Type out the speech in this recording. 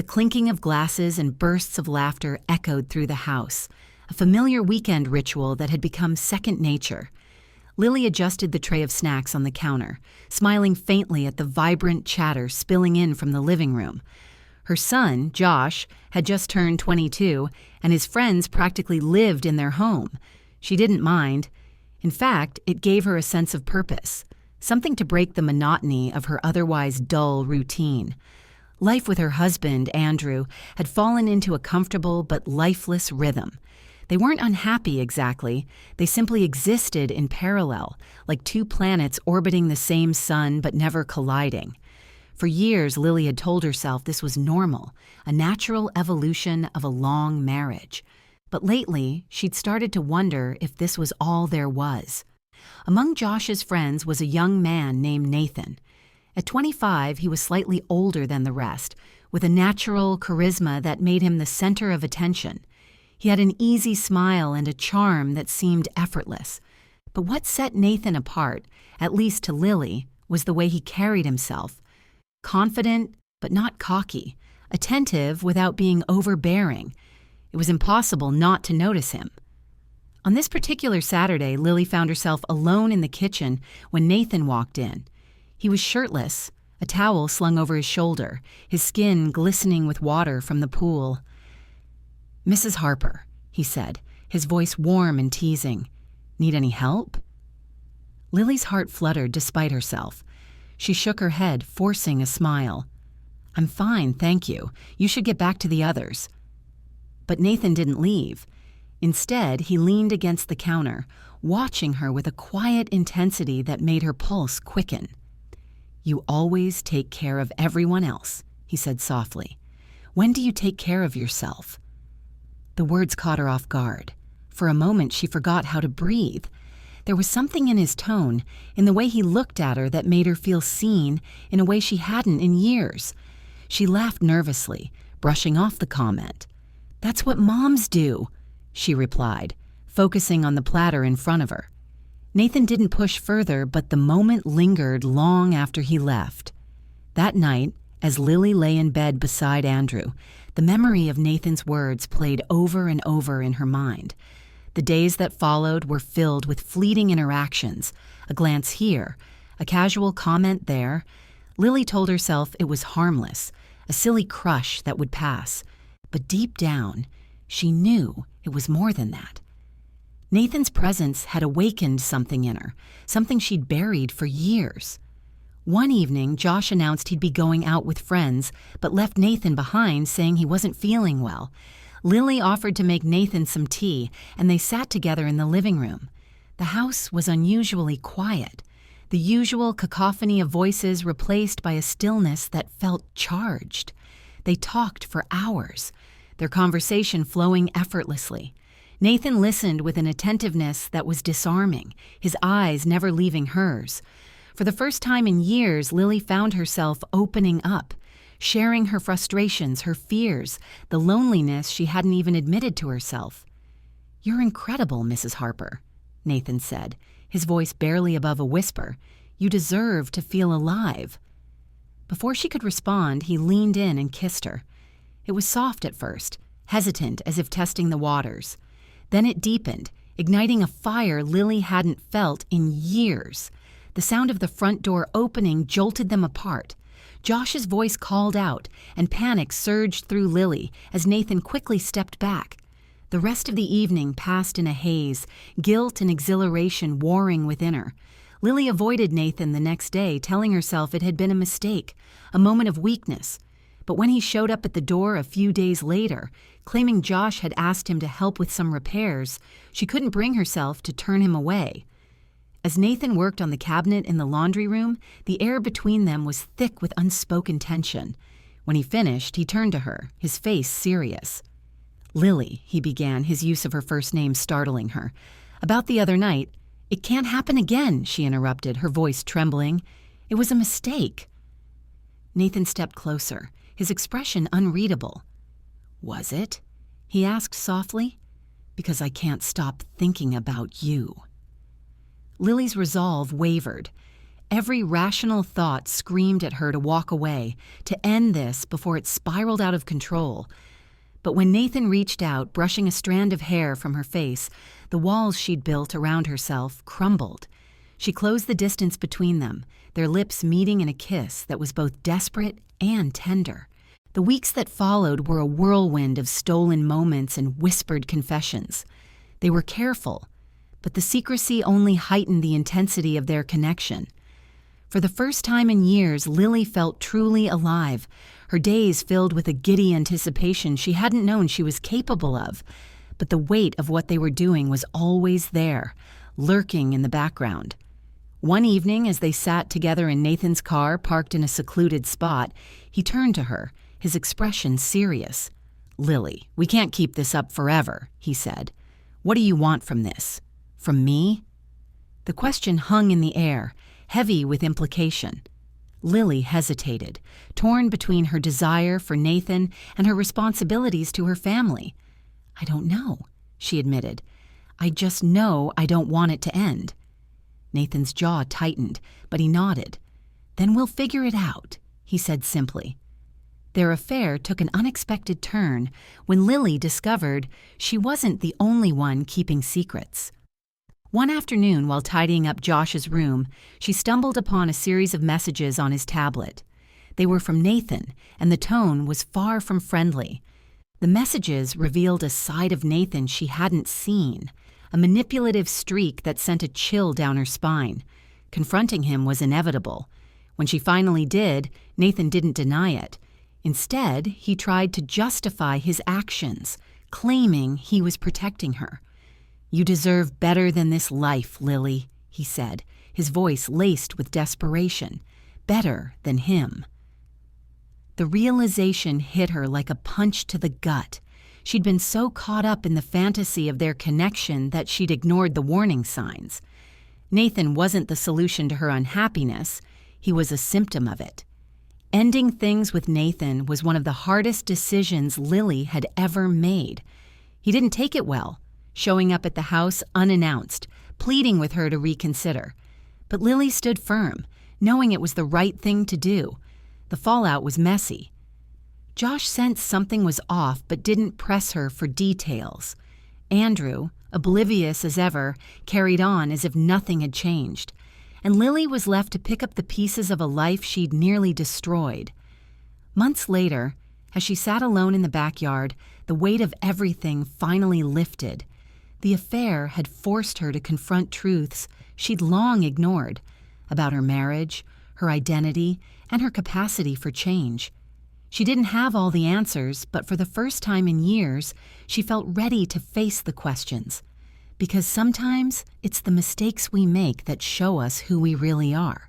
The clinking of glasses and bursts of laughter echoed through the house, a familiar weekend ritual that had become second nature. Lily adjusted the tray of snacks on the counter, smiling faintly at the vibrant chatter spilling in from the living room. Her son, Josh, had just turned 22, and his friends practically lived in their home. She didn't mind. In fact, it gave her a sense of purpose, something to break the monotony of her otherwise dull routine. Life with her husband, Andrew, had fallen into a comfortable but lifeless rhythm. They weren't unhappy exactly. They simply existed in parallel, like two planets orbiting the same sun but never colliding. For years, Lily had told herself this was normal, a natural evolution of a long marriage. But lately, she'd started to wonder if this was all there was. Among Josh's friends was a young man named Nathan. At 25, he was slightly older than the rest, with a natural charisma that made him the center of attention. He had an easy smile and a charm that seemed effortless. But what set Nathan apart, at least to Lily, was the way he carried himself. Confident, but not cocky. Attentive without being overbearing. It was impossible not to notice him. On this particular Saturday, Lily found herself alone in the kitchen when Nathan walked in. He was shirtless, a towel slung over his shoulder, his skin glistening with water from the pool. "Mrs. Harper," he said, his voice warm and teasing. "Need any help?" Lily's heart fluttered despite herself. She shook her head, forcing a smile. "I'm fine, thank you. You should get back to the others." But Nathan didn't leave. Instead, he leaned against the counter, watching her with a quiet intensity that made her pulse quicken. "You always take care of everyone else," he said softly. "When do you take care of yourself?" The words caught her off guard. For a moment, she forgot how to breathe. There was something in his tone, in the way he looked at her, that made her feel seen in a way she hadn't in years. She laughed nervously, brushing off the comment. "That's what moms do," she replied, focusing on the platter in front of her. Nathan didn't push further, but the moment lingered long after he left. That night, as Lily lay in bed beside Andrew, the memory of Nathan's words played over and over in her mind. The days that followed were filled with fleeting interactions, a glance here, a casual comment there. Lily told herself it was harmless, a silly crush that would pass. But deep down, she knew it was more than that. Nathan's presence had awakened something in her, something she'd buried for years. One evening, Josh announced he'd be going out with friends, but left Nathan behind, saying he wasn't feeling well. Lily offered to make Nathan some tea, and they sat together in the living room. The house was unusually quiet, the usual cacophony of voices replaced by a stillness that felt charged. They talked for hours, their conversation flowing effortlessly. Nathan listened with an attentiveness that was disarming, his eyes never leaving hers. For the first time in years, Lily found herself opening up, sharing her frustrations, her fears, the loneliness she hadn't even admitted to herself. "You're incredible, Mrs. Harper," Nathan said, his voice barely above a whisper. "You deserve to feel alive." Before she could respond, he leaned in and kissed her. It was soft at first, hesitant as if testing the waters. Then it deepened, igniting a fire Lily hadn't felt in years. The sound of the front door opening jolted them apart. Josh's voice called out, and panic surged through Lily as Nathan quickly stepped back. The rest of the evening passed in a haze, guilt and exhilaration warring within her. Lily avoided Nathan the next day, telling herself it had been a mistake, a moment of weakness. But when he showed up at the door a few days later, claiming Josh had asked him to help with some repairs, she couldn't bring herself to turn him away. As Nathan worked on the cabinet in the laundry room, the air between them was thick with unspoken tension. When he finished, he turned to her, his face serious. "Lily," he began, his use of her first name startling her. "About the other night—" "It can't happen again," she interrupted, her voice trembling. "It was a mistake." Nathan stepped closer, his expression unreadable. "Was it?" he asked softly. "Because I can't stop thinking about you." Lily's resolve wavered. Every rational thought screamed at her to walk away, to end this before it spiraled out of control. But when Nathan reached out, brushing a strand of hair from her face, the walls she'd built around herself crumbled. She closed the distance between them, their lips meeting in a kiss that was both desperate and tender. The weeks that followed were a whirlwind of stolen moments and whispered confessions. They were careful, but the secrecy only heightened the intensity of their connection. For the first time in years, Lily felt truly alive, her days filled with a giddy anticipation she hadn't known she was capable of. But the weight of what they were doing was always there, lurking in the background. One evening, as they sat together in Nathan's car parked in a secluded spot, he turned to her, his expression serious. "Lily, we can't keep this up forever," he said. "What do you want from this? From me?" The question hung in the air, heavy with implication. Lily hesitated, torn between her desire for Nathan and her responsibilities to her family. "I don't know," she admitted. "I just know I don't want it to end." Nathan's jaw tightened, but he nodded. "Then we'll figure it out," he said simply. Their affair took an unexpected turn when Lily discovered she wasn't the only one keeping secrets. One afternoon, while tidying up Josh's room, she stumbled upon a series of messages on his tablet. They were from Nathan, and the tone was far from friendly. The messages revealed a side of Nathan she hadn't seen, a manipulative streak that sent a chill down her spine. Confronting him was inevitable. When she finally did, Nathan didn't deny it. Instead, he tried to justify his actions, claiming he was protecting her. "You deserve better than this life, Lily," he said, his voice laced with desperation. "Better than him." The realization hit her like a punch to the gut. She'd been so caught up in the fantasy of their connection that she'd ignored the warning signs. Nathan wasn't the solution to her unhappiness. He was a symptom of it. Ending things with Nathan was one of the hardest decisions Lily had ever made. He didn't take it well, showing up at the house unannounced, pleading with her to reconsider. But Lily stood firm, knowing it was the right thing to do. The fallout was messy. Josh sensed something was off but didn't press her for details. Andrew, oblivious as ever, carried on as if nothing had changed. And Lily was left to pick up the pieces of a life she'd nearly destroyed. Months later, as she sat alone in the backyard, the weight of everything finally lifted. The affair had forced her to confront truths she'd long ignored about her marriage, her identity, and her capacity for change. She didn't have all the answers, but for the first time in years, she felt ready to face the questions. Because sometimes it's the mistakes we make that show us who we really are.